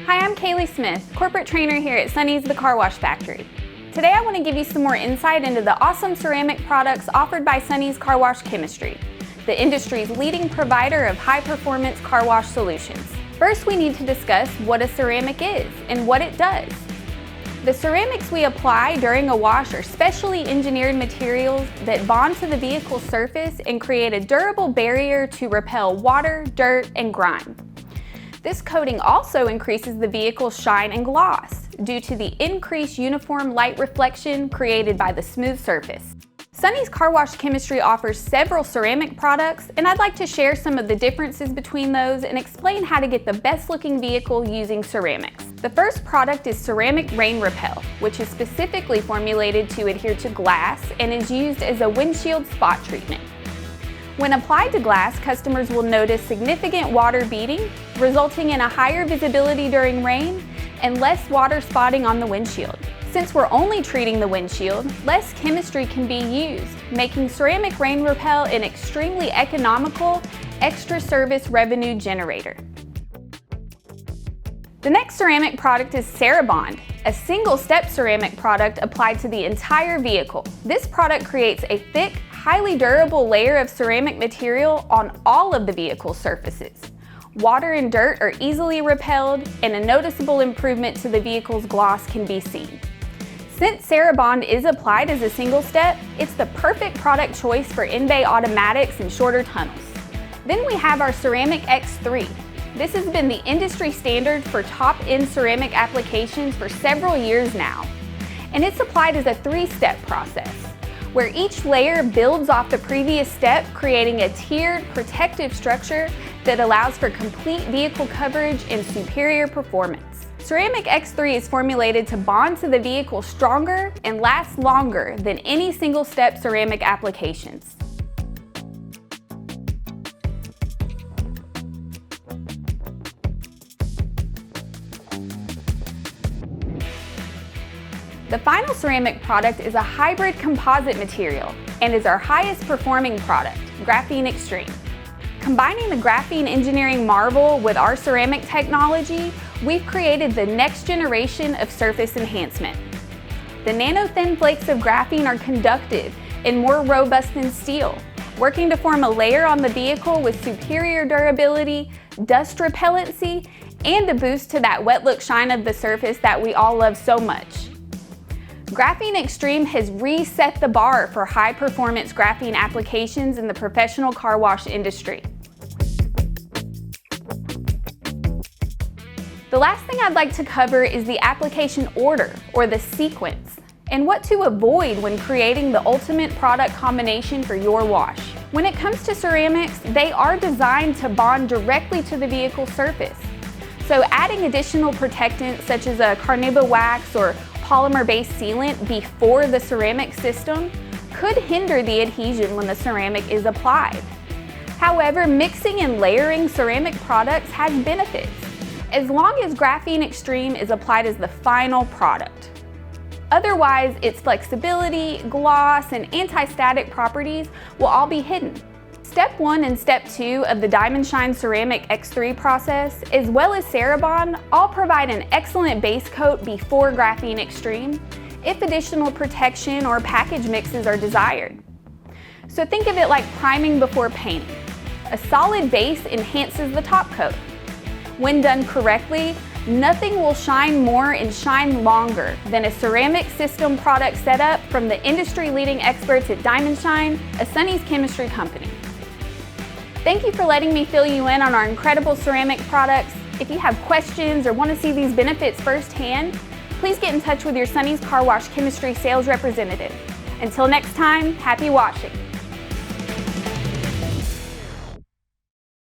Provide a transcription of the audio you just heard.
Hi, I'm Kayleigh Smith, corporate trainer here at Sonny's The Car Wash Factory. Today I want to give you some more insight into the awesome ceramic products offered by Sonny's Car Wash Chemistry, the industry's leading provider of high-performance car wash solutions. First, we need to discuss what a ceramic is and what it does. The ceramics we apply during a wash are specially engineered materials that bond to the vehicle's surface and create a durable barrier to repel water, dirt, and grime. This coating also increases the vehicle's shine and gloss due to the increased uniform light reflection created by the smooth surface. Sonny's Car Wash Chemistry offers several ceramic products, and I'd like to share some of the differences between those and explain how to get the best looking vehicle using ceramics. The first product is Ceramic Rain Repel, which is specifically formulated to adhere to glass and is used as a windshield spot treatment. When applied to glass, customers will notice significant water beading, resulting in a higher visibility during rain and less water spotting on the windshield. Since we're only treating the windshield, less chemistry can be used, making Ceramic Rain Repel an extremely economical, extra service revenue generator. The next ceramic product is Cerabond, a single-step ceramic product applied to the entire vehicle. This product creates a thick, highly durable layer of ceramic material on all of the vehicle's surfaces. Water and dirt are easily repelled, and a noticeable improvement to the vehicle's gloss can be seen. Since Cerabond is applied as a single step, it's the perfect product choice for in-bay automatics and shorter tunnels. Then we have our Ceramic X3. This has been the industry standard for top-end ceramic applications for several years now, and it's applied as a three-step process, where each layer builds off the previous step, creating a tiered protective structure that allows for complete vehicle coverage and superior performance. Ceramic X3 is formulated to bond to the vehicle stronger and last longer than any single-step ceramic applications. The final ceramic product is a hybrid composite material and is our highest performing product, Graphine Extreme. Combining the graphene engineering marvel with our ceramic technology, we've created the next generation of surface enhancement. The nano-thin flakes of graphene are conductive and more robust than steel, working to form a layer on the vehicle with superior durability, dust repellency, and a boost to that wet look shine of the surface that we all love so much. Graphine Extreme has reset the bar for high-performance graphene applications in the professional car wash industry. The last thing I'd like to cover is the application order, or the sequence, and what to avoid when creating the ultimate product combination for your wash. When it comes to ceramics, they are designed to bond directly to the vehicle surface. So adding additional protectants such as a carnauba wax or polymer-based sealant before the ceramic system could hinder the adhesion when the ceramic is applied. However, mixing and layering ceramic products has benefits, as long as Graphine Extreme is applied as the final product. Otherwise, its flexibility, gloss, and anti-static properties will all be hidden. Step 1 and Step 2 of the Diamond Shine Ceramic X3 process, as well as Cerabond, all provide an excellent base coat before Graphine Extreme, if additional protection or package mixes are desired. So think of it like priming before painting. A solid base enhances the top coat. When done correctly, nothing will shine more and shine longer than a ceramic system product setup from the industry-leading experts at Diamond Shine, a Sonny's chemistry company. Thank you for letting me fill you in on our incredible ceramic products. If you have questions or want to see these benefits firsthand, please get in touch with your Sonny's Car Wash Chemistry sales representative. Until next time, happy washing.